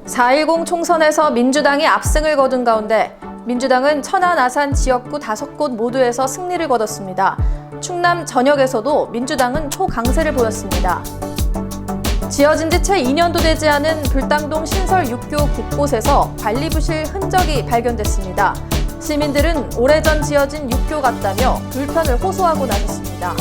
4.10 총선에서 민주당이 압승을 거둔 가운데 민주당은 천안, 아산 지역구 5곳 모두에서 승리를 거뒀습니다. 충남 전역에서도 민주당은 초강세를 보였습니다. 지어진 지 채 2년도 되지 않은 불당동 신설 6교 곳곳에서 관리 부실 흔적이 발견됐습니다. 시민들은 오래전 지어진 6교 같다며 불편을 호소하고 나섰습니다.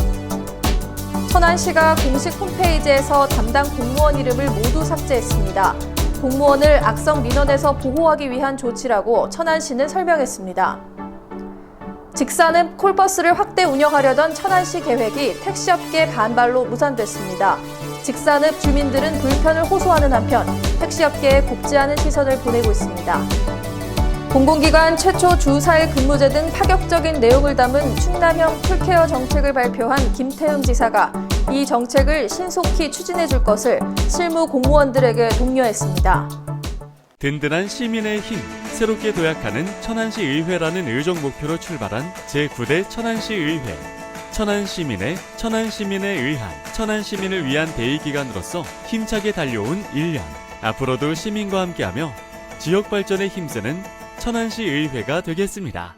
천안시가 공식 홈페이지에서 담당 공무원 이름을 모두 삭제했습니다. 공무원을 악성 민원에서 보호하기 위한 조치라고 천안시는 설명했습니다. 직산읍 콜버스를 확대 운영하려던 천안시 계획이 택시업계 반발로 무산됐습니다. 직산읍 주민들은 불편을 호소하는 한편 택시업계에 곱지 않은 시선을 보내고 있습니다. 공공기관 최초 주 4일 근무제 등 파격적인 내용을 담은 충남형 풀케어 정책을 발표한 김태흠 지사가 이 정책을 신속히 추진해 줄 것을 실무 공무원들에게 독려했습니다. 든든한 시민의 힘, 새롭게 도약하는 천안시 의회라는 의정 목표로 출발한 제9대 천안시 의회. 천안시민의 의한, 천안시민을 위한 대의기관으로서 힘차게 달려온 1년. 앞으로도 시민과 함께하며 지역 발전에 힘쓰는 천안시 의회가 되겠습니다.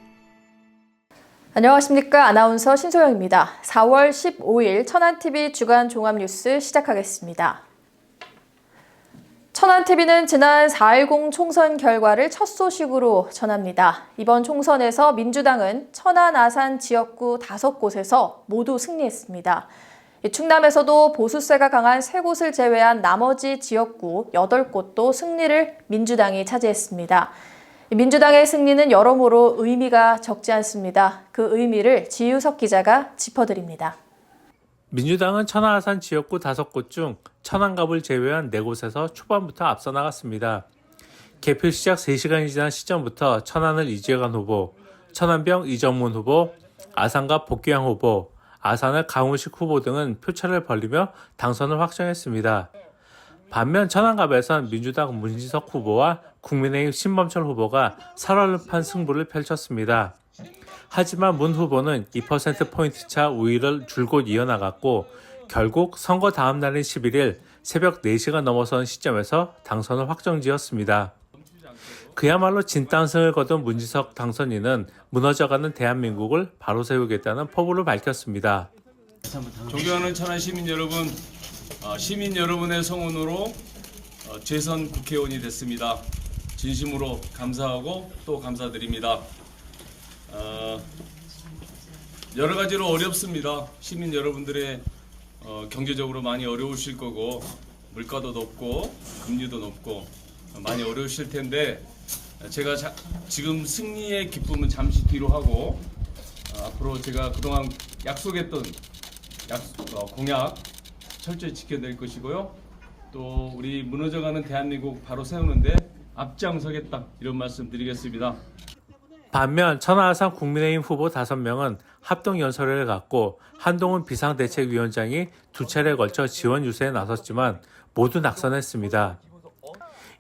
안녕하십니까. 아나운서 신소영입니다. 4월 15일 천안TV 주간 종합뉴스 시작하겠습니다. 천안TV는 지난 4.10 총선 결과를 첫 소식으로 전합니다. 이번 총선에서 민주당은 천안, 아산 지역구 5곳에서 모두 승리했습니다. 충남에서도 보수세가 강한 3곳을 제외한 나머지 지역구 8곳도 승리를 민주당이 차지했습니다. 민주당의 승리는 여러모로 의미가 적지 않습니다. 그 의미를 지유석 기자가 짚어드립니다. 민주당은 천안, 아산 지역구 5곳 중 천안갑을 제외한 4곳에서 초반부터 앞서 나갔습니다. 개표 시작 3시간이 지난 시점부터 천안을 이재관 후보, 천안병 이정문 후보, 아산갑 복귀양 후보, 아산을 강우식 후보 등은 표차를 벌리며 당선을 확정했습니다. 반면 천안갑에선 민주당 문진석 후보와 국민의힘 신범철 후보가 살얼음판 승부를 펼쳤습니다. 하지만 문 후보는 2%포인트 차 우위를 줄곧 이어나갔고 결국 선거 다음 날인 11일 새벽 4시가 넘어선 시점에서 당선을 확정지었습니다. 그야말로 진당승을 거둔 문진석 당선인은 무너져가는 대한민국을 바로 세우겠다는 포부를 밝혔습니다. 존경하는 천안 시민 여러분, 시민 여러분의 성원으로 재선 국회의원이 됐습니다. 진심으로 감사하고 또 감사드립니다. 여러 가지로 어렵습니다. 시민 여러분들의 경제적으로 많이 어려우실 거고 물가도 높고 금리도 높고 많이 어려우실 텐데 제가 지금 승리의 기쁨은 잠시 뒤로 하고 앞으로 제가 그동안 약속했던 공약 철저히 지켜낼 것이고요. 또 우리 무너져가는 대한민국 바로 세우는데 앞장서겠다 이런 말씀 드리겠습니다. 반면 천안, 아산 국민의힘 후보 5명은 합동연설회를 갖고 한동훈 비상대책위원장이 2차례에 걸쳐 지원 유세에 나섰지만 모두 낙선했습니다.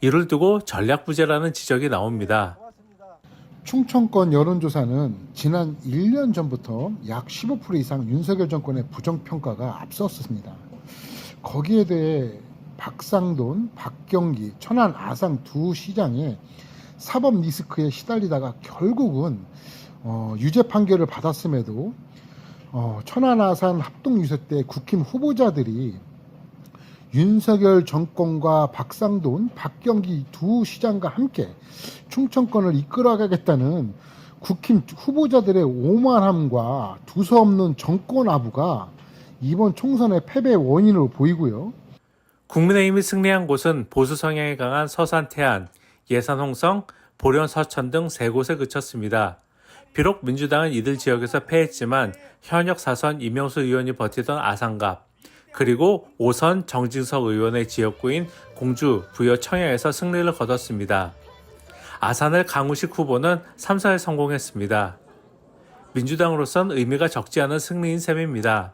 이를 두고 전략부재라는 지적이 나옵니다. 충청권 여론조사는 지난 1년 전부터 약 15% 이상 윤석열 정권의 부정평가가 앞섰습니다. 거기에 대해 박상돈, 박경기, 천안, 아산 두 시장의 사법 리스크에 시달리다가 결국은 유죄 판결을 받았음에도 천안, 아산 합동 유세 때 국힘 후보자들이 윤석열 정권과 박상돈, 박경기 두 시장과 함께 충청권을 이끌어가겠다는 국힘 후보자들의 오만함과 두서없는 정권 아부가 이번 총선의 패배의 원인으로 보이고요. 국민의힘이 승리한 곳은 보수 성향이 강한 서산 태안, 예산 홍성, 보령 서천 등 3곳에 그쳤습니다. 비록 민주당은 이들 지역에서 패했지만 현역 4선 이명수 의원이 버티던 아산갑, 그리고 5선 정진석 의원의 지역구인 공주, 부여, 청양에서 승리를 거뒀습니다. 아산을 강우식 후보는 3사에 성공했습니다. 민주당으로선 의미가 적지 않은 승리인 셈입니다.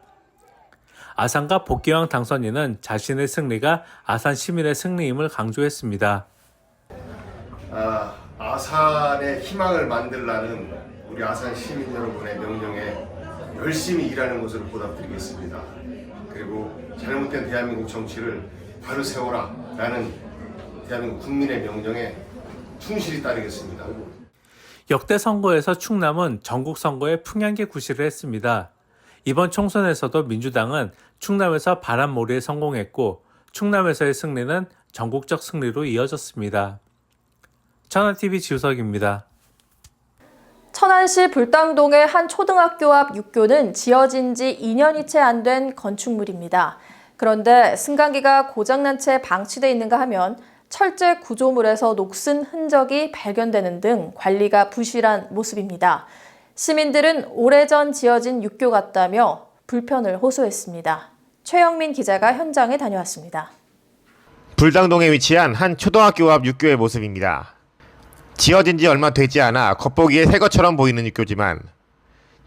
아산갑 복귀왕 당선인은 자신의 승리가 아산 시민의 승리임을 강조했습니다. 아산의 희망을 만들라는 우리 아산 시민 여러분의 명령에 열심히 일하는 것을 보답드리겠습니다. 그리고 잘못된 대한민국 정치를 바로 세워라 라는 대한민국 국민의 명령에 충실히 따르겠습니다. 역대 선거에서 충남은 전국 선거에 풍향계 구실을 했습니다. 이번 총선에서도 민주당은 충남에서 바람몰이에 성공했고 충남에서의 승리는 전국적 승리로 이어졌습니다. 천안TV 지우석입니다. 천안시 불당동의 한 초등학교 앞 육교는 지어진 지 2년이 채 안 된 건축물입니다. 그런데 승강기가 고장난 채 방치돼 있는가 하면 철제 구조물에서 녹슨 흔적이 발견되는 등 관리가 부실한 모습입니다. 시민들은 오래전 지어진 육교 같다며 불편을 호소했습니다. 최영민 기자가 현장에 다녀왔습니다. 불당동에 위치한 한 초등학교 앞 육교의 모습입니다. 지어진 지 얼마 되지 않아 겉보기에 새 것처럼 보이는 육교지만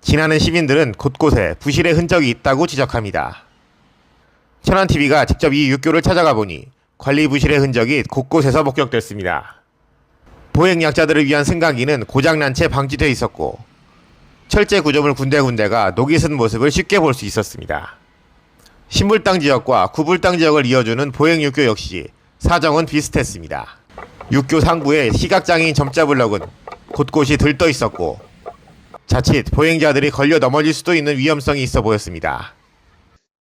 지나는 시민들은 곳곳에 부실의 흔적이 있다고 지적합니다. 천안TV가 직접 이 육교를 찾아가 보니 관리 부실의 흔적이 곳곳에서 목격됐습니다. 보행약자들을 위한 승강기는 고장난 채 방치되어 있었고 철제 구조물 군데군데가 녹이 쓴 모습을 쉽게 볼 수 있었습니다. 신불당 지역과 구불당 지역을 이어주는 보행육교 역시 사정은 비슷했습니다. 육교 상부에 시각장애인 점자 블럭은 곳곳이 들떠 있었고 자칫 보행자들이 걸려 넘어질 수도 있는 위험성이 있어 보였습니다.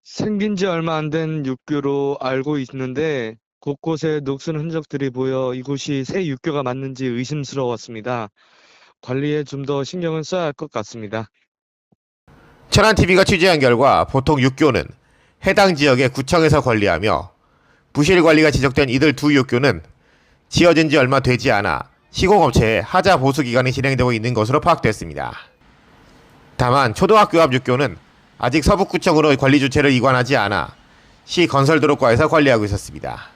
생긴 지 얼마 안 된 육교로 알고 있는데 곳곳에 녹슨 흔적들이 보여 이곳이 새 육교가 맞는지 의심스러웠습니다. 관리에 좀 더 신경을 써야 할 것 같습니다. 천안TV가 취재한 결과 보통 육교는 해당 지역의 구청에서 관리하며 부실 관리가 지적된 이들 두 육교는 지어진 지 얼마 되지 않아 시공업체의 하자 보수 기간이 진행되고 있는 것으로 파악됐습니다. 다만 초등학교 앞 육교는 아직 서북구청으로 관리 주체를 이관하지 않아 시 건설도로과에서 관리하고 있었습니다.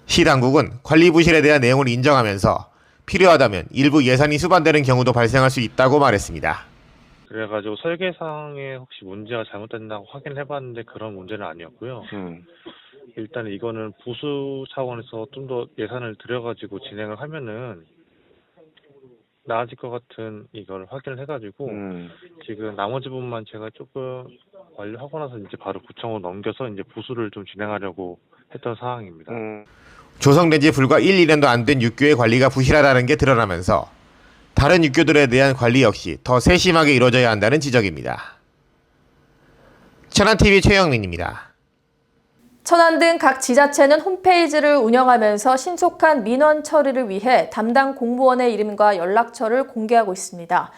시 당국은 관리 부실에 대한 내용을 인정하면서 필요하다면 일부 예산이 수반되는 경우도 발생할 수 있다고 말했습니다. 그래가지고 설계상에 혹시 문제가 잘못된다고 확인해봤는데 그런 문제는 아니었고요. 일단 이거는 보수 차원에서 좀 더 예산을 들여가지고 진행을 하면은 나아질 것 같은 이걸 확인을 해가지고 지금 나머지 부분만 제가 조금 완료하고 나서 이제 바로 구청으로 넘겨서 이제 보수를 좀 진행하려고 했던 상황입니다. 조성된 지 불과 1, 2년도 안 된 육교의 관리가 부실하다는 게 드러나면서 다른 육교들에 대한 관리 역시 더 세심하게 이루어져야 한다는 지적입니다. 천안TV 최영민입니다. 천안 등 각 지자체는 홈페이지를 운영하면서 신속한 민원 처리를 위해 담당 공무원의 이름과 연락처를 공개하고 있습니다.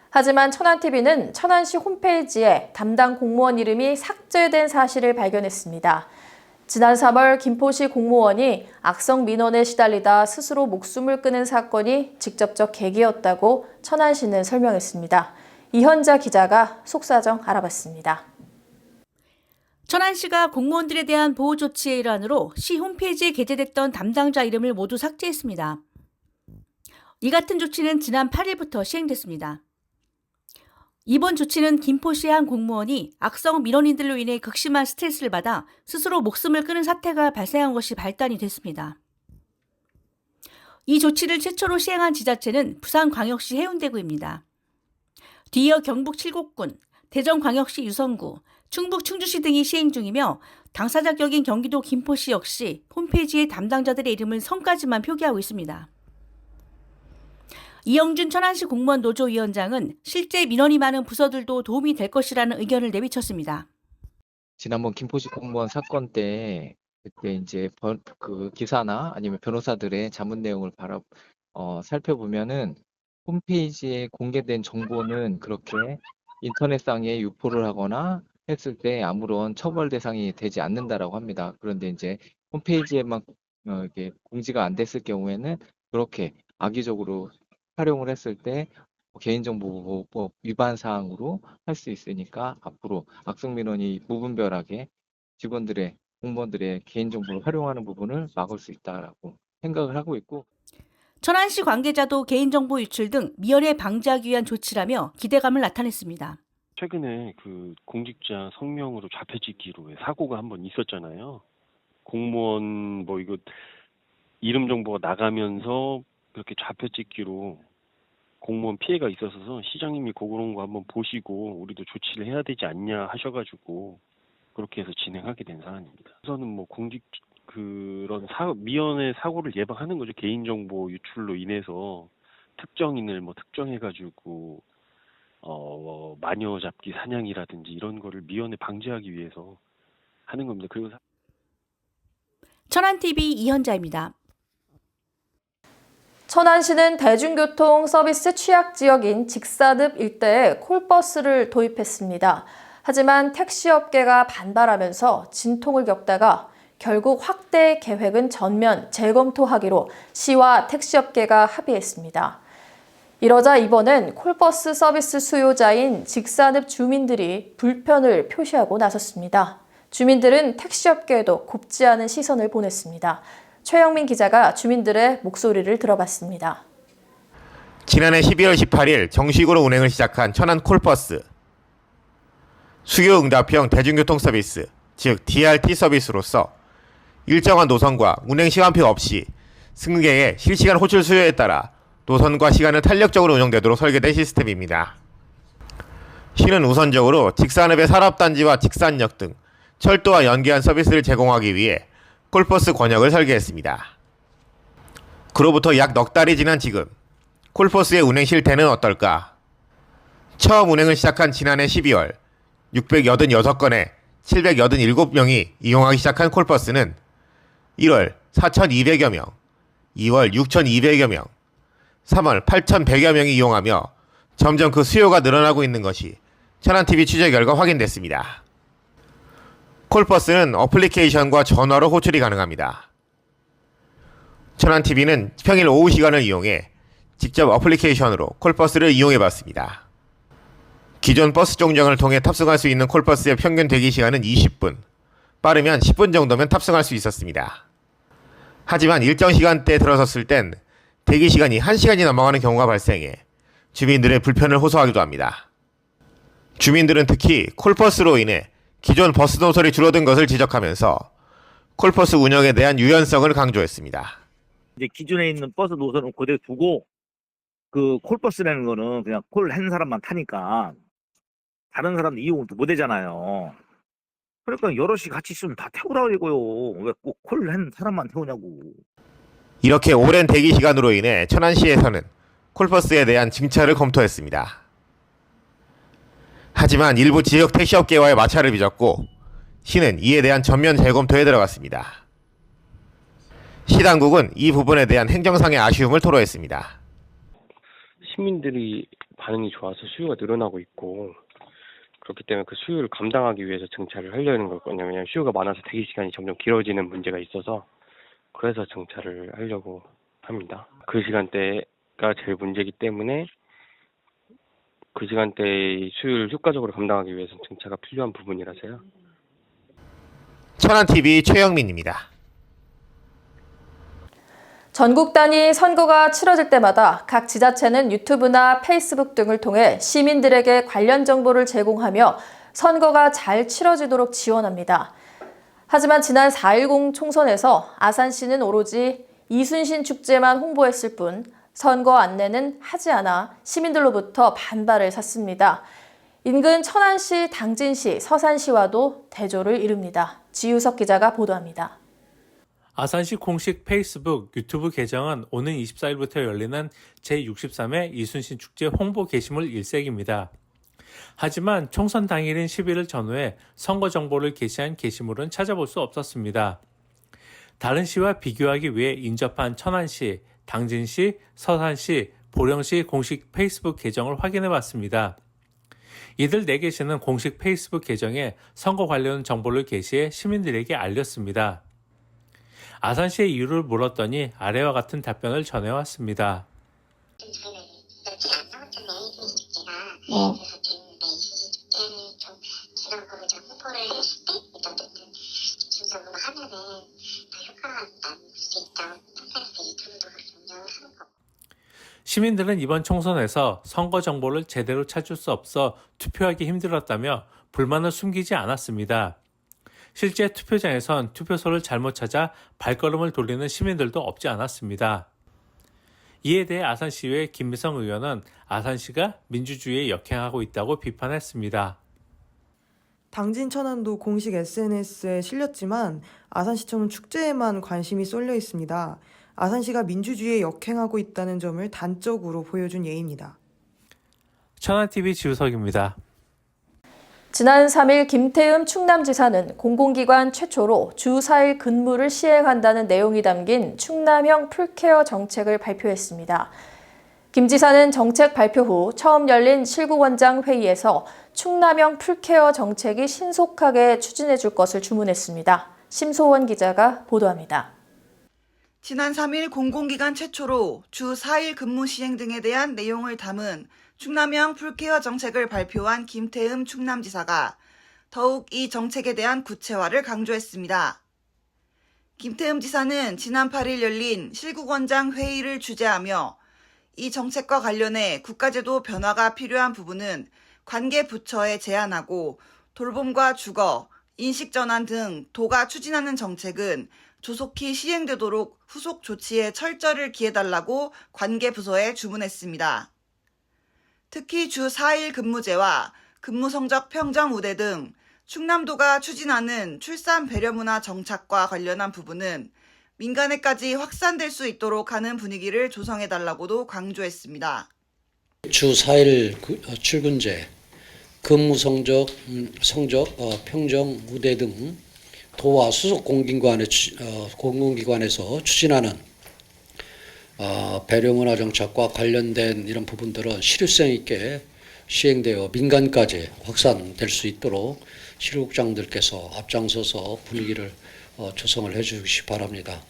하지만 천안TV는 천안시 홈페이지에 담당 공무원 이름이 삭제된 사실을 발견했습니다. 지난 3월 김포시 공무원이 악성 민원에 시달리다 스스로 목숨을 끊은 사건이 직접적 계기였다고 천안시는 설명했습니다. 이현자 기자가 속사정 알아봤습니다. 천안시가 공무원들에 대한 보호 조치의 일환으로 시 홈페이지에 게재됐던 담당자 이름을 모두 삭제했습니다. 이 같은 조치는 지난 8일부터 시행됐습니다. 이번 조치는 김포시의 한 공무원이 악성 민원인들로 인해 극심한 스트레스를 받아 스스로 목숨을 끊은 사태가 발생한 것이 발단이 됐습니다. 이 조치를 최초로 시행한 지자체는 부산광역시 해운대구입니다. 뒤이어 경북 칠곡군, 대전광역시 유성구, 충북 충주시 등이 시행 중이며 당사자 격인 경기도 김포시 역시 홈페이지에 담당자들의 이름을 성까지만 표기하고 있습니다. 이영준 천안시 공무원 노조위원장은 실제 민원이 많은 부서들도 도움이 될 것이라는 의견을 내비쳤습니다. 지난번 김포시 공무원 사건 때 그때 이제 그 기사나 아니면 변호사들의 자문 내용을 살펴보면은 홈페이지에 공개된 정보는 그렇게 인터넷상에 유포를 하거나 했을 때 아무런 처벌 대상이 되지 않는다라고 합니다. 그런데 이제 홈페이지에만 이렇게 공지가 안 됐을 경우에는 그렇게 악의적으로 활용을 했을 때 개인정보보호법 위반 사항으로 할 수 있으니까 앞으로 악성민원이 무분별하게 공무원들의 개인정보를 활용하는 부분을 막을 수 있다라고 생각을 하고 있고 천안시 관계자도 개인정보 유출 등 미연에 방지하기 위한 조치라며 기대감을 나타냈습니다. 최근에 그 공직자 성명으로 좌표찍기로 사고가 한번 있었잖아요. 공무원 이거 이름 정보가 나가면서 그렇게 좌표찍기로 공무원 피해가 있어서 시장님이 그런 거 한번 보시고 우리도 조치를 해야 되지 않냐 하셔가지고 그렇게 해서 진행하게 된 사안입니다. 우선은 공직 그런 미연의 사고를 예방하는 거죠. 개인정보 유출로 인해서 특정인을 뭐 특정해가지고 마녀 잡기 사냥이라든지 이런 거를 미연에 방지하기 위해서 하는 겁니다. 그리고 천안TV 이현자입니다. 천안시는 대중교통 서비스 취약 지역인 직산읍 일대에 콜버스를 도입했습니다. 하지만 택시업계가 반발하면서 진통을 겪다가 결국 확대 계획은 전면 재검토하기로 시와 택시업계가 합의했습니다. 이러자 이번엔 콜버스 서비스 수요자인 직산읍 주민들이 불편을 표시하고 나섰습니다. 주민들은 택시업계에도 곱지 않은 시선을 보냈습니다. 최영민 기자가 주민들의 목소리를 들어봤습니다. 지난해 12월 18일 정식으로 운행을 시작한 천안 콜버스. 수요응답형 대중교통 서비스, 즉 DRT 서비스로서 일정한 노선과 운행 시간표 없이 승객의 실시간 호출 수요에 따라 노선과 시간을 탄력적으로 운영되도록 설계된 시스템입니다. 시는 우선적으로 직산읍의 산업단지와 직산역 등 철도와 연계한 서비스를 제공하기 위해 콜버스 권역을 설계했습니다. 그로부터 약 넉 달이 지난 지금 콜버스의 운행 실태는 어떨까? 처음 운행을 시작한 지난해 12월 686건에 787명이 이용하기 시작한 콜버스는 1월 4,200여 명, 2월 6,200여 명, 3월 8,100여 명이 이용하며 점점 그 수요가 늘어나고 있는 것이 천안TV 취재 결과 확인됐습니다. 콜버스는 어플리케이션과 전화로 호출이 가능합니다. 천안TV는 평일 오후 시간을 이용해 직접 어플리케이션으로 콜버스를 이용해봤습니다. 기존 버스 종정을 통해 탑승할 수 있는 콜버스의 평균 대기 시간은 20분, 빠르면 10분 정도면 탑승할 수 있었습니다. 하지만 일정 시간대에 들어섰을 땐 대기 시간이 1시간이 넘어가는 경우가 발생해 주민들의 불편을 호소하기도 합니다. 주민들은 특히 콜버스로 인해 기존 버스 노선이 줄어든 것을 지적하면서 콜버스 운영에 대한 유연성을 강조했습니다. 이제 기존에 있는 버스 노선은 그대로 두고 그 콜버스라는 거는 그냥 콜 한 사람만 타니까 다른 사람도 이용을 못 하잖아요. 그러니까 여럿이 같이 있으면 다 태우라고 이거요. 왜 꼭 콜 한 사람만 태우냐고. 이렇게 오랜 대기 시간으로 인해 천안시에서는 콜버스에 대한 증차를 검토했습니다. 하지만 일부 지역 택시업계와의 마찰을 빚었고 시는 이에 대한 전면 재검토에 들어갔습니다. 시 당국은 이 부분에 대한 행정상의 아쉬움을 토로했습니다. 시민들이 반응이 좋아서 수요가 늘어나고 있고 그렇기 때문에 그 수요를 감당하기 위해서 정차를 하려는 거거든요. 왜냐하면 수요가 많아서 대기 시간이 점점 길어지는 문제가 있어서 그래서 정차를 하려고 합니다. 그 시간대가 제일 문제이기 때문에 그 시간대의 수요를 효과적으로 감당하기 위해서는 정차가 필요한 부분이라서요. 천안TV 최영민입니다. 전국 단위 선거가 치러질 때마다 각 지자체는 유튜브나 페이스북 등을 통해 시민들에게 관련 정보를 제공하며 선거가 잘 치러지도록 지원합니다. 하지만 지난 4.10 총선에서 아산시는 오로지 이순신 축제만 홍보했을 뿐 선거 안내는 하지 않아 시민들로부터 반발을 샀습니다. 인근 천안시, 당진시, 서산시와도 대조를 이룹니다. 지유석 기자가 보도합니다. 아산시 공식 페이스북, 유튜브 계정은 오는 24일부터 열리는 제63회 이순신 축제 홍보 게시물 일색입니다. 하지만 총선 당일인 11일 전후에 선거 정보를 게시한 게시물은 찾아볼 수 없었습니다. 다른 시와 비교하기 위해 인접한 천안시, 당진시, 서산시, 보령시 공식 페이스북 계정을 확인해봤습니다. 이들 4개 시는 공식 페이스북 계정에 선거 관련 정보를 게시해 시민들에게 알렸습니다. 아산시의 이유를 물었더니 아래와 같은 답변을 전해왔습니다. 저희는 며칠 안 남았잖아요. 이순신 축제가. 그래서 되는데 이순신 축제를 좀 기념으로 좀 홍보를 했을 때 어쨌든 중점으로 하면은 더 효과가 날 수 있다고 판단해서 유튜브도 그렇게 운영을 하는 거고. 시민들은 이번 총선에서 선거 정보를 제대로 찾을 수 없어 투표하기 힘들었다며 불만을 숨기지 않았습니다. 실제 투표장에선 투표소를 잘못 찾아 발걸음을 돌리는 시민들도 없지 않았습니다. 이에 대해 아산시의회 김미성 의원은 아산시가 민주주의에 역행하고 있다고 비판했습니다. 당진 천안도 공식 SNS에 실렸지만 아산시청은 축제에만 관심이 쏠려 있습니다. 아산시가 민주주의에 역행하고 있다는 점을 단적으로 보여준 예입니다. 천안TV 지우석입니다. 지난 3일 김태흠 충남지사는 공공기관 최초로 주 4일 근무를 시행한다는 내용이 담긴 충남형 풀케어 정책을 발표했습니다. 김 지사는 정책 발표 후 처음 열린 실구원장 회의에서 충남형 풀케어 정책이 신속하게 추진해 줄 것을 주문했습니다. 심소원 기자가 보도합니다. 지난 3일 공공기관 최초로 주 4일 근무 시행 등에 대한 내용을 담은 충남형 풀케어 정책을 발표한 김태흠 충남지사가 더욱 이 정책에 대한 구체화를 강조했습니다. 김태흠 지사는 지난 8일 열린 실구원장 회의를 주재하며 이 정책과 관련해 국가제도 변화가 필요한 부분은 관계 부처에 제안하고 돌봄과 주거, 인식전환 등 도가 추진하는 정책은 조속히 시행되도록 후속 조치에 철저를 기해달라고 관계 부서에 주문했습니다. 특히 주 4일 근무제와 근무 성적 평정 우대 등 충남도가 추진하는 출산 배려 문화 정착과 관련한 부분은 민간에까지 확산될 수 있도록 하는 분위기를 조성해달라고도 강조했습니다. 주 4일 출근제, 근무 성적 평정 우대 등 도와 수속 공공기관에서 추진하는 배려문화 정착과 관련된 이런 부분들은 실효성 있게 시행되어 민간까지 확산될 수 있도록 시국장들께서 앞장서서 분위기를 조성을 해주시기 바랍니다.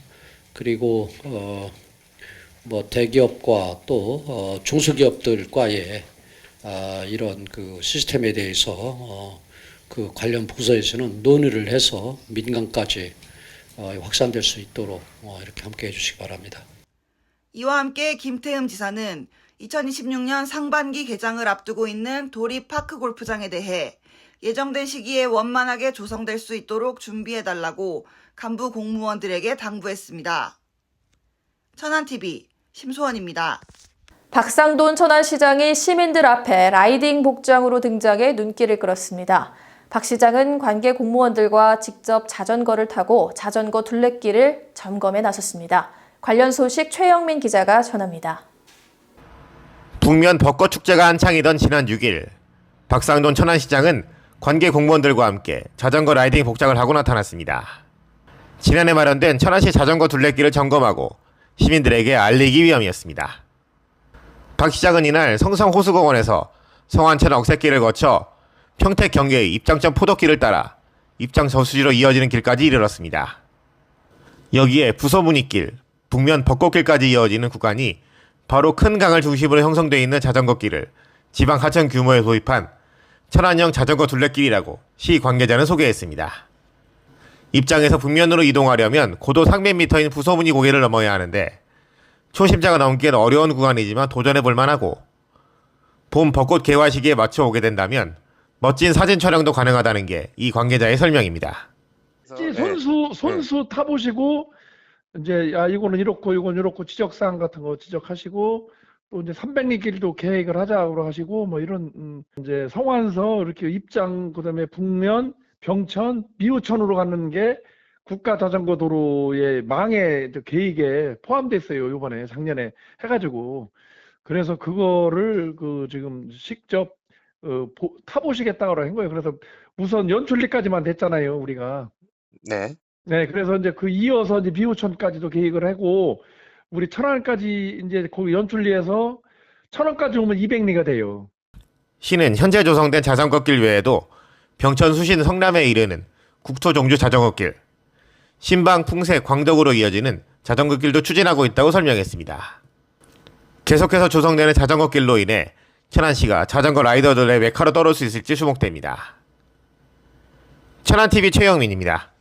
그리고 대기업과 또 중소기업들과의 이런 그 시스템에 대해서 그 관련 부서에서는 논의를 해서 민간까지 확산될 수 있도록 이렇게 함께 해주시기 바랍니다. 이와 함께 김태흠 지사는 2026년 상반기 개장을 앞두고 있는 도립파크 골프장에 대해 예정된 시기에 원만하게 조성될 수 있도록 준비해달라고 간부 공무원들에게 당부했습니다. 천안TV 심소원입니다. 박상돈 천안시장이 시민들 앞에 라이딩 복장으로 등장해 눈길을 끌었습니다. 박 시장은 관계 공무원들과 직접 자전거를 타고 자전거 둘레길을 점검에 나섰습니다. 관련 소식 최영민 기자가 전합니다. 북면 벚꽃 축제가 한창이던 지난 6일, 박상돈 천안시장은 관계 공무원들과 함께 자전거 라이딩 복장을 하고 나타났습니다. 지난해 마련된 천안시 자전거 둘레길을 점검하고 시민들에게 알리기 위함이었습니다. 박 시장은 이날 성성호수공원에서 성안천 억새길을 거쳐 평택 경계의 입장점 포도길을 따라 입장 저수지로 이어지는 길까지 이르렀습니다. 여기에 부서문익길, 북면 벚꽃길까지 이어지는 구간이 바로 큰 강을 중심으로 형성되어 있는 자전거길을 지방 하천 규모에 도입한 천안형 자전거 둘레길이라고 시 관계자는 소개했습니다. 입장에서 북면으로 이동하려면 고도 300m인 부서문이 고개를 넘어야 하는데 초심자가 넘기엔 어려운 구간이지만 도전해볼 만하고 봄 벚꽃 개화 시기에 맞춰 오게 된다면 멋진 사진 촬영도 가능하다는 게 이 관계자의 설명입니다. 손수 타보시고 이제 이거는 이렇고 이건 이렇고 지적사항 같은 거 지적하시고 또 이제 300리 길도 계획을 하자고 하시고 뭐 이런 이제 성완서 이렇게 입장 그다음에 북면 병천 미호천으로 가는 게 국가 자전거 도로의 망의 계획에 포함됐어요. 이번에 작년에 해가지고 그래서 그거를 지금 직접 타보시겠다고 한 거예요. 그래서 우선 연출리까지만 됐잖아요, 우리가. 네. 네, 그래서 이제 이어서 이제 미호천까지도 계획을 하고 우리 천안까지 이제 거기 연출리에서 천안까지 오면 200리가 돼요. 시는 현재 조성된 자전거길 외에도 병천 수신 성남에 이르는 국토종주 자전거길, 신방 풍세 광덕으로 이어지는 자전거길도 추진하고 있다고 설명했습니다. 계속해서 조성되는 자전거길로 인해 천안시가 자전거 라이더들의 메카로 떠오를 수 있을지 주목됩니다. 천안TV 최영민입니다.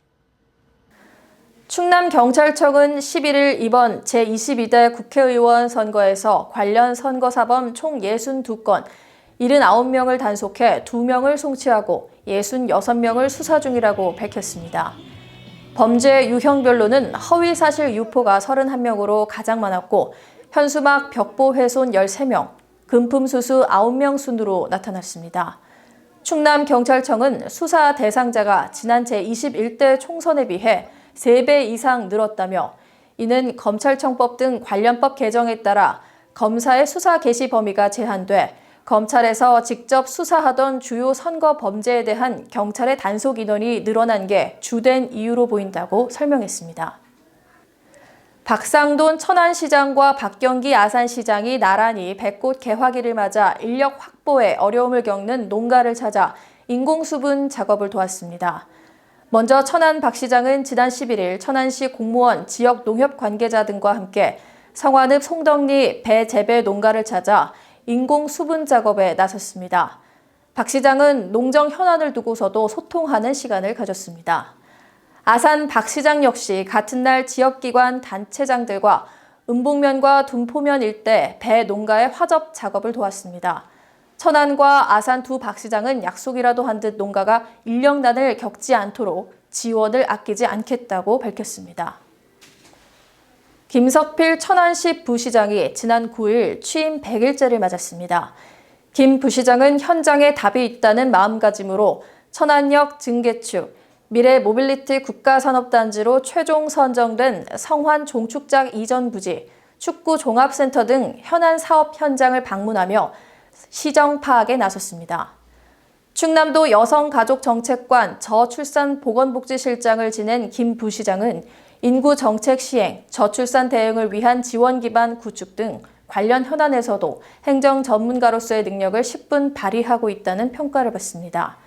충남경찰청은 11일 이번 제22대 국회의원 선거에서 관련 선거사범 총 62건, 79명을 단속해 2명을 송치하고 66명을 수사 중이라고 밝혔습니다. 범죄 유형별로는 허위사실 유포가 31명으로 가장 많았고 현수막 벽보 훼손 13명, 금품 수수 9명 순으로 나타났습니다. 충남경찰청은 수사 대상자가 지난 제21대 총선에 비해 3배 이상 늘었다며 이는 검찰청법 등 관련법 개정에 따라 검사의 수사 개시 범위가 제한돼 검찰에서 직접 수사하던 주요 선거 범죄에 대한 경찰의 단속 인원이 늘어난 게 주된 이유로 보인다고 설명했습니다. 박상돈 천안시장과 박경기 아산시장이 나란히 벚꽃 개화기를 맞아 인력 확보에 어려움을 겪는 농가를 찾아 인공수분 작업을 도왔습니다. 먼저 천안 박 시장은 지난 11일 천안시 공무원, 지역 농협 관계자 등과 함께 성완읍 송덕리 배 재배 농가를 찾아 인공수분 작업에 나섰습니다. 박 시장은 농정 현안을 두고서도 소통하는 시간을 가졌습니다. 아산 박 시장 역시 같은 날 지역기관 단체장들과 은봉면과 둔포면 일대 배 농가의 화접 작업을 도왔습니다. 천안과 아산 두 박 시장은 약속이라도 한 듯 농가가 인력난을 겪지 않도록 지원을 아끼지 않겠다고 밝혔습니다. 김석필 천안시 부시장이 지난 9일 취임 100일째를 맞았습니다. 김 부시장은 현장에 답이 있다는 마음가짐으로 천안역 증개축, 미래 모빌리티 국가산업단지로 최종 선정된 성환 종축장 이전 부지, 축구 종합센터 등 현안 사업 현장을 방문하며 시정 파악에 나섰습니다. 충남도 여성가족정책관 저출산보건복지실장을 지낸 김 부시장은 인구정책 시행, 저출산 대응을 위한 지원 기반 구축 등 관련 현안에서도 행정 전문가로서의 능력을 10분 발휘하고 있다는 평가를 받습니다.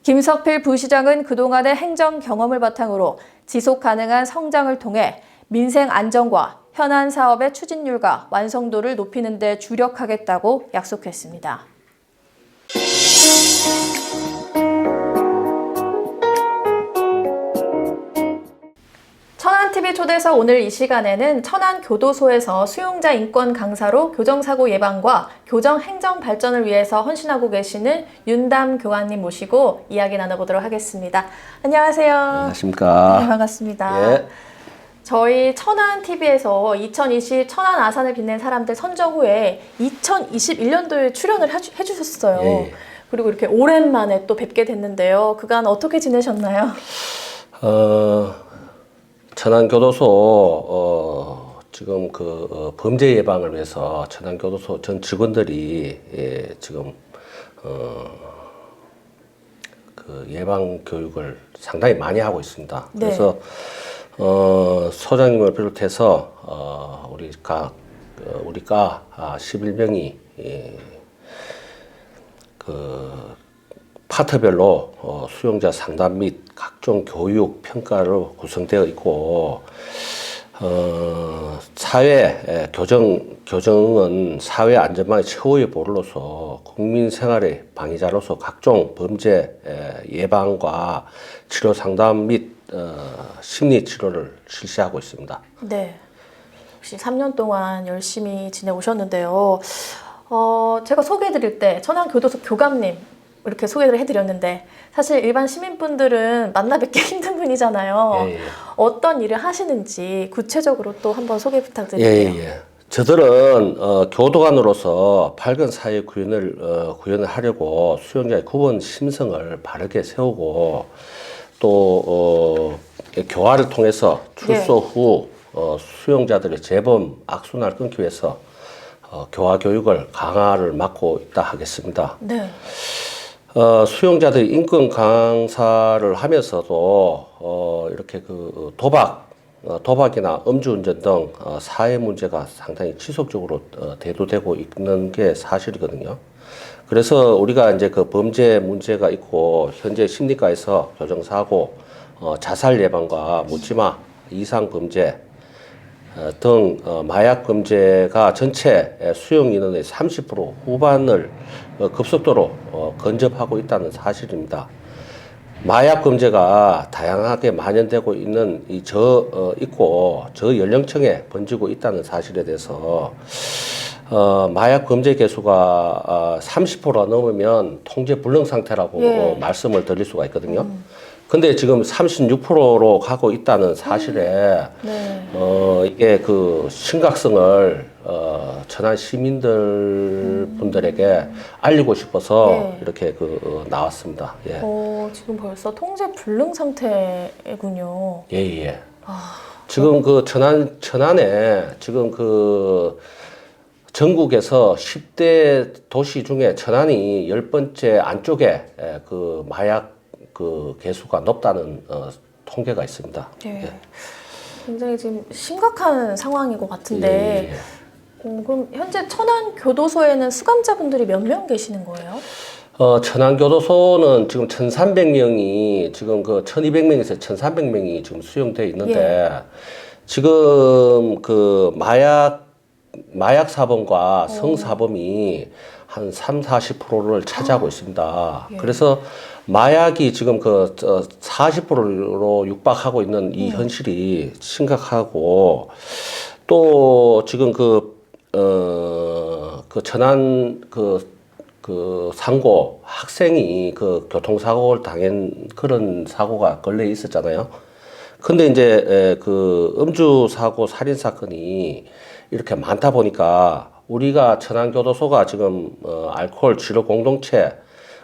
김석필 부시장은 그동안의 행정 경험을 바탕으로 지속 가능한 성장을 통해 민생 안정과 현안 사업의 추진률과 완성도를 높이는 데 주력하겠다고 약속했습니다. 천안TV 초대서 오늘 이 시간에는 천안교도소에서 수용자 인권 강사로 교정사고 예방과 교정행정 발전을 위해서 헌신하고 계시는 윤담 교관님 모시고 이야기 나눠보도록 하겠습니다. 안녕하세요. 안녕하십니까. 네, 반갑습니다. 예. 저희 천안TV에서 2020 천안 아산을 빛낸 사람들 선정 후에 2021년도에 출연을 해주셨어요. 예. 그리고 이렇게 오랜만에 또 뵙게 됐는데요. 그간 어떻게 지내셨나요? 천안교도소 지금 범죄 예방을 위해서 천안교도소 전 직원들이 지금 그 예방 교육을 상당히 많이 하고 있습니다. 네. 그래서 소장님을 비롯해서 우리가 11명이 그 파트별로 수용자 상담 및 각종 교육 평가로 구성되어 있고 사회 교정은 사회 안전망의 최후의 보루로서 국민 생활의 방위자로서 각종 범죄 예방과 치료 상담 및 심리 치료를 실시하고 있습니다. 네. 역시 3년 동안 열심히 지내오셨는데요. 제가 소개해드릴 때 천안교도소 교감님 이렇게 소개를 해드렸는데 사실 일반 시민분들은 만나 뵙기 힘든 분이잖아요. 예. 어떤 일을 하시는지 구체적으로 또 한번 소개 부탁드릴게요. 예. 저들은 교도관으로서 밝은 사회 구현을 하려고 수용자의 구분 심성을 바르게 세우고 또 교화를 통해서 출소 후 수용자들의 재범 악순환을 끊기 위해서 교화 교육을 강화를 맡고 있다 하겠습니다. 네. 수용자들이 인권 강사를 하면서도 이렇게 도박이나 음주운전 등 사회 문제가 상당히 지속적으로 대두되고 있는 게 사실이거든요. 그래서 우리가 이제 그 범죄 문제가 있고 현재 심리과에서 교정사고, 자살 예방과 묻지마 이상 범죄 등 마약 범죄가 전체 수용 인원의 30% 후반을 급속도로 근접하고 있다는 사실입니다. 마약 범죄가 다양하게 만연되고 있는 저 연령층에 번지고 있다는 사실에 대해서 마약 범죄 개수가 30%가 넘으면 통제 불능 상태라고 말씀을 드릴 수가 있거든요. 근데 지금 36%로 가고 있다는 사실에 네. 이게 그 심각성을 천안 시민들 분들에게 알리고 싶어서 네. 이렇게 나왔습니다. 예. 지금 벌써 통제 불능 상태군요. 예. 지금 그 천안에 지금 그 전국에서 10대 도시 중에 천안이 10번째 안쪽에 그 마약 그 개수가 높다는 통계가 있습니다. 예. 굉장히 지금 심각한 상황인 것 같은데 그럼 현재 천안 교도소에는 수감자분들이 몇 명 계시는 거예요? 천안교도소는 지금 1,300명이 지금 그 1,200명에서 1,300명이 지금 수용돼 있는데 지금 그 마약 사범과 성사범이 한 40%를 차지하고 있습니다. 그래서 마약이 지금 그 40%로 육박하고 있는 이 현실이 심각하고 또 지금 그 천안 그 상고 학생이 그 교통사고를 당한 그런 사고가 근래에 있었잖아요. 근데 이제 그 음주 사고 살인 사건이 이렇게 많다 보니까 우리가 천안교도소가 지금 알코올 치료 공동체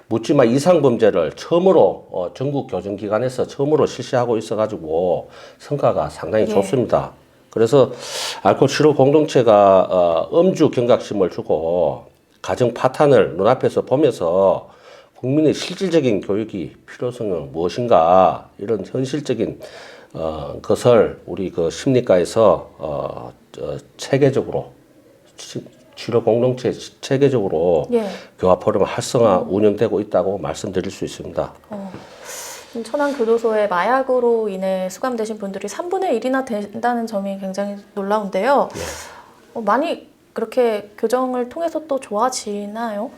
묻지마 이상범죄를 처음으로 전국 교정기관에서 처음으로 실시하고 있어가지고 성과가 상당히 좋습니다. 그래서 알코올 치료 공동체가 음주 경각심을 주고 가정 파탄을 눈앞에서 보면서 국민의 실질적인 교육이 필요성은 무엇인가 이런 현실적인 것을 우리 그 심리과에서 체계적으로 치료 공동체 체계적으로 교화 포럼 활성화 운영되고 있다고 말씀드릴 수 있습니다. 천안 교도소에 마약으로 인해 수감되신 분들이 3분의 1이나 된다는 점이 굉장히 놀라운데요. 많이 그렇게 교정을 통해서 또 좋아지나요?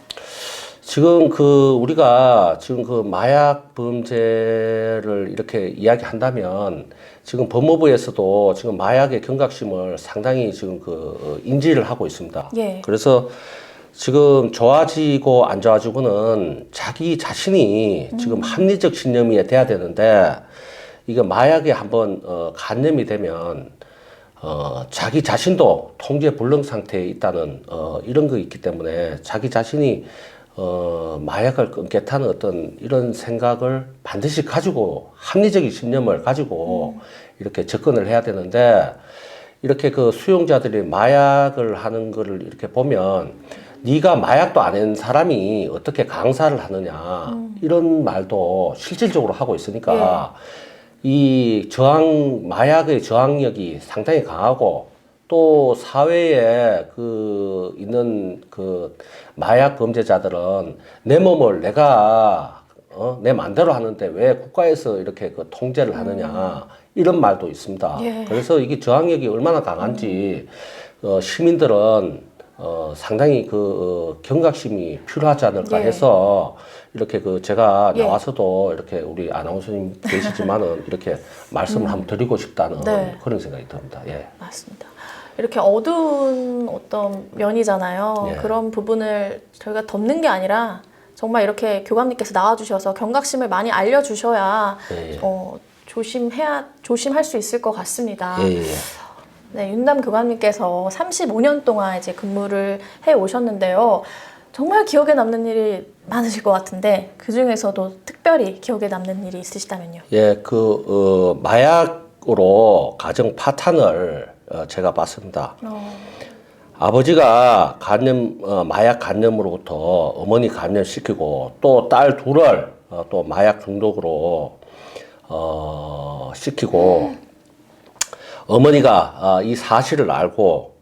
지금 그 우리가 지금 그 마약 범죄를 이렇게 이야기한다면 지금 법무부에서도 지금 마약의 경각심을 상당히 지금 그 인지를 하고 있습니다. 그래서 지금 좋아지고 안 좋아지고는 자기 자신이 지금 합리적 신념이 돼야 되는데 이거 마약에 한번 간염이 되면 자기 자신도 통제 불능 상태에 있다는 이런 거 있기 때문에 자기 자신이 마약을 끊겠다는 어떤 이런 생각을 반드시 가지고 합리적인 신념을 가지고 이렇게 접근을 해야 되는데 이렇게 그 수용자들이 마약을 하는 거를 이렇게 보면 네가 마약도 안 한 사람이 어떻게 강사를 하느냐 이런 말도 실질적으로 하고 있으니까 이 마약의 저항력이 상당히 강하고 또 사회에 그 있는 그 마약 범죄자들은 내 몸을 내가 내 맘대로 하는데 왜 국가에서 이렇게 그 통제를 하느냐 이런 말도 있습니다. 그래서 이게 저항력이 얼마나 강한지 시민들은 상당히 그 경각심이 필요하지 않을까 해서 이렇게 그 제가 나와서도 이렇게 우리 아나운서님 계시지만은 이렇게 말씀을 한번 드리고 싶다는 그런 생각이 듭니다. 맞습니다. 이렇게 어두운 어떤 면이잖아요. 그런 부분을 저희가 덮는 게 아니라 정말 이렇게 교감님께서 나와주셔서 경각심을 많이 알려주셔야 조심할 수 있을 것 같습니다. 네, 윤담 교감님께서 35년 동안 이제 근무를 해 오셨는데요. 정말 기억에 남는 일이 많으실 것 같은데 그 중에서도 특별히 기억에 남는 일이 있으시다면요? 마약으로 가정 파탄을 제가 봤습니다. 아버지가 마약 간염으로부터 어머니 간염시키고 또 딸 둘을 또 마약 중독으로 시키고 어머니가 이 사실을 알고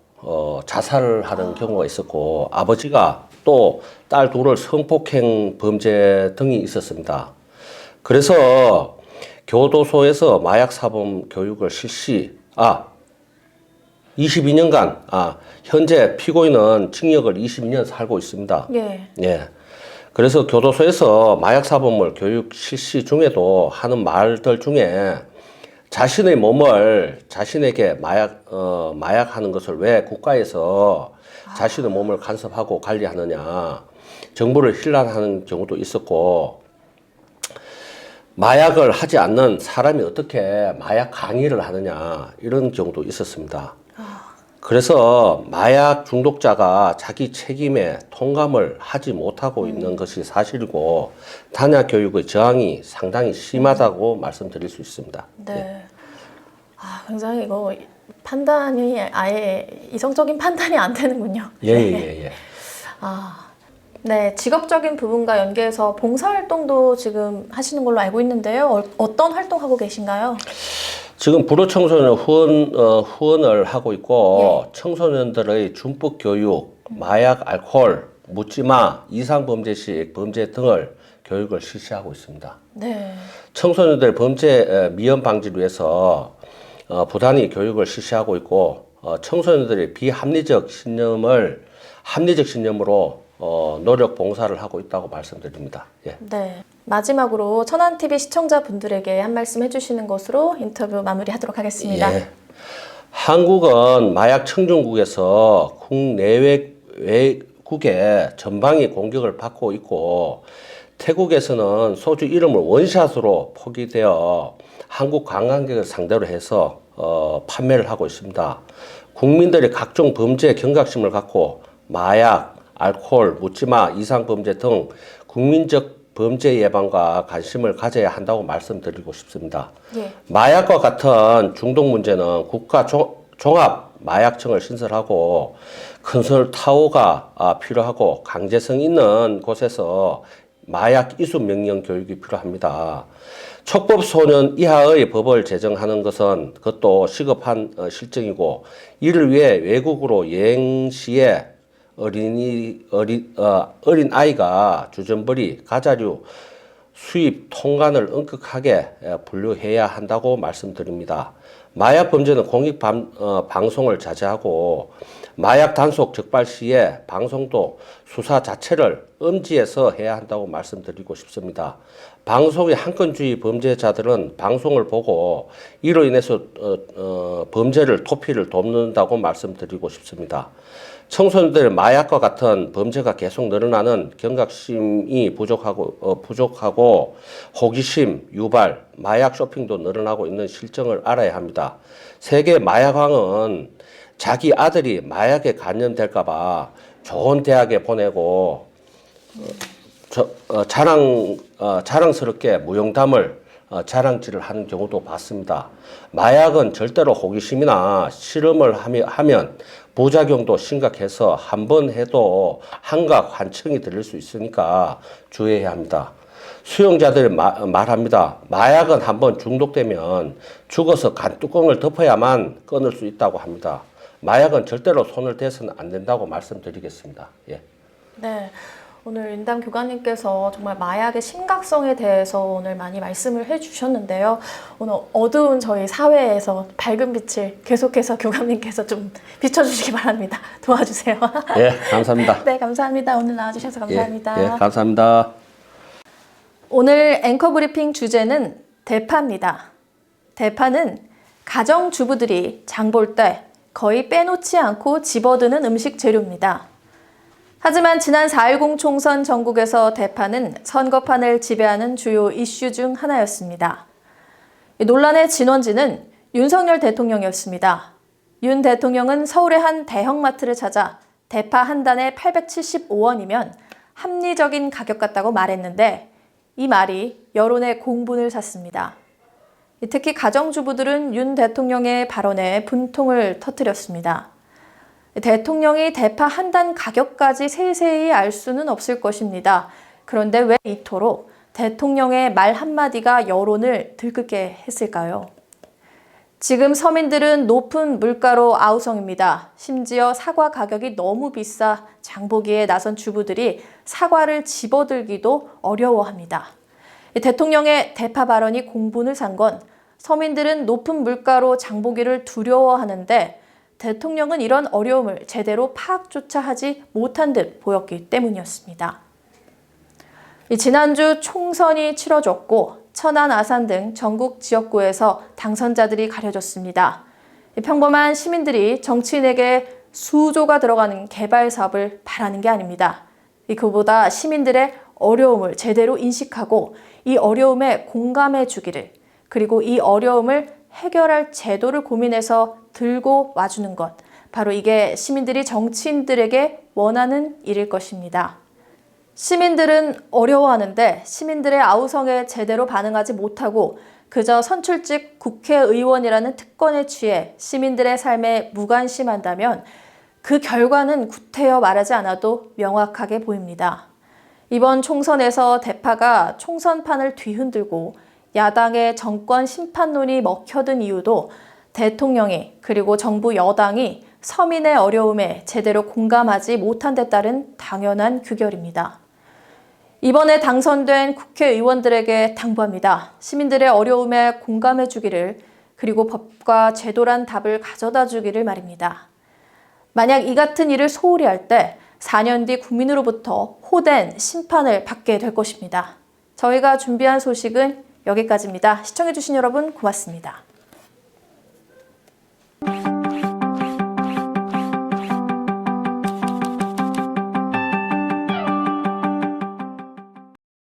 자살을 하는 경우가 있었고 아버지가 또 딸 둘을 성폭행 범죄 등이 있었습니다. 그래서 교도소에서 마약사범 교육을 22년간 현재 피고인은 징역을 22년 살고 있습니다. 그래서 교도소에서 마약사범을 교육 실시 중에도 하는 말들 중에 자신의 몸을 자신에게 마약하는 것을 왜 국가에서 자신의 몸을 간섭하고 관리하느냐 정부를 힐난하는 경우도 있었고 마약을 하지 않는 사람이 어떻게 마약 강의를 하느냐 이런 경우도 있었습니다. 그래서 마약 중독자가 자기 책임에 통감을 하지 못하고 있는 것이 사실이고 단약 교육의 저항이 상당히 심하다고 말씀드릴 수 있습니다. 네. 아, 굉장히 이거 판단이 아예 이성적인 판단이 안 되는군요. 예. 아, 네. 직업적인 부분과 연계해서 봉사활동도 지금 하시는 걸로 알고 있는데요. 어떤 활동하고 계신가요? 지금 불우청소년 후원을 하고 있고 청소년들의 준법 교육, 마약, 알코올, 묻지마, 이상범죄 시 범죄 등을 교육을 실시하고 있습니다. 네. 청소년들 범죄 미연 방지를 위해서 부단히 교육을 실시하고 있고 청소년들의 비합리적 신념을 합리적 신념으로 노력 봉사를 하고 있다고 말씀드립니다. 예. 네. 마지막으로 천안TV 시청자분들에게 한 말씀 해주시는 것으로 인터뷰 마무리하도록 하겠습니다. 예. 한국은 마약 청정국에서 국내외 외국의 전방위 공격을 받고 있고 태국에서는 소주 이름을 원샷으로 포기되어 한국 관광객을 상대로 해서 판매를 하고 있습니다. 국민들이 각종 범죄에 경각심을 갖고 마약, 알코올, 묻지마, 이상범죄 등 국민적 범죄 예방과 관심을 가져야 한다고 말씀드리고 싶습니다. 마약과 같은 중독 문제는 국가 종합마약청을 신설하고 컨설 타워가 필요하고 강제성 있는 곳에서 마약 이수 명령 교육이 필요합니다. 촉법 소년 이하의 법을 제정하는 것은 그것도 시급한 실정이고 이를 위해 외국으로 여행 시에 어린 아이가 주전부리, 가자류 수입 통관을 엄격하게 분류해야 한다고 말씀드립니다. 마약 범죄는 공익 방송을 자제하고 마약 단속 적발 시에 방송도 수사 자체를 엄지해서 해야 한다고 말씀드리고 싶습니다. 방송의 한건주의 범죄자들은 방송을 보고 이로 인해서 범죄를 도피를 돕는다고 말씀드리고 싶습니다. 청소년들 마약과 같은 범죄가 계속 늘어나는 경각심이 부족하고 호기심, 유발, 마약 쇼핑도 늘어나고 있는 실정을 알아야 합니다. 세계 마약왕은 자기 아들이 마약에 감염될까봐 좋은 대학에 보내고 자랑스럽게 무용담을 자랑질을 하는 경우도 봤습니다. 마약은 절대로 호기심이나 실험을 하면 부작용도 심각해서 한 번 해도 한각 환청이 들릴 수 있으니까 주의해야 합니다. 수용자들 말합니다. 마약은 한번 중독되면 죽어서 간뚜껑을 덮어야만 끊을 수 있다고 합니다. 마약은 절대로 손을 대서는 안 된다고 말씀드리겠습니다. 예. 네. 오늘 인담 교관님께서 정말 마약의 심각성에 대해서 오늘 많이 말씀을 해주셨는데요. 오늘 어두운 저희 사회에서 밝은 빛을 계속해서 교관님께서 좀 비춰주시기 바랍니다. 도와주세요. 예, 감사합니다. 네, 감사합니다. 오늘 나와주셔서 감사합니다. 예, 감사합니다. 오늘 앵커 브리핑 주제는 대파입니다. 대파는 가정주부들이 장 볼 때 거의 빼놓지 않고 집어드는 음식 재료입니다. 하지만 지난 4.10 총선 전국에서 대파는 선거판을 지배하는 주요 이슈 중 하나였습니다. 논란의 진원지는 윤석열 대통령이었습니다. 윤 대통령은 서울의 한 대형마트를 찾아 대파 한 단에 875원이면 합리적인 가격 같다고 말했는데 이 말이 여론의 공분을 샀습니다. 특히 가정주부들은 윤 대통령의 발언에 분통을 터뜨렸습니다. 대통령이 대파 한 단 가격까지 세세히 알 수는 없을 것입니다. 그런데 왜 이토록 대통령의 말 한마디가 여론을 들끓게 했을까요? 지금 서민들은 높은 물가로 아우성입니다. 심지어 사과 가격이 너무 비싸 장보기에 나선 주부들이 사과를 집어들기도 어려워합니다. 대통령의 대파 발언이 공분을 산 건 서민들은 높은 물가로 장보기를 두려워하는데 대통령은 이런 어려움을 제대로 파악조차 하지 못한 듯 보였기 때문이었습니다. 지난주 총선이 치러졌고 천안, 아산 등 전국 지역구에서 당선자들이 가려졌습니다. 평범한 시민들이 정치인에게 수조가 들어가는 개발 사업을 바라는 게 아닙니다. 그보다 시민들의 어려움을 제대로 인식하고 이 어려움에 공감해 주기를, 그리고 이 어려움을 해결할 제도를 고민해서 들고 와주는 것, 바로 이게 시민들이 정치인들에게 원하는 일일 것입니다. 시민들은 어려워하는데 시민들의 아우성에 제대로 반응하지 못하고 그저 선출직 국회의원이라는 특권에 취해 시민들의 삶에 무관심한다면 그 결과는 구태여 말하지 않아도 명확하게 보입니다. 이번 총선에서 대파가 총선판을 뒤흔들고 야당의 정권 심판론이 먹혀든 이유도 대통령이, 그리고 정부 여당이 서민의 어려움에 제대로 공감하지 못한 데 따른 당연한 규결입니다. 이번에 당선된 국회의원들에게 당부합니다. 시민들의 어려움에 공감해 주기를, 그리고 법과 제도란 답을 가져다 주기를 말입니다. 만약 이 같은 일을 소홀히 할 때 4년 뒤 국민으로부터 호된 심판을 받게 될 것입니다. 저희가 준비한 소식은 여기까지입니다. 시청해주신 여러분 고맙습니다.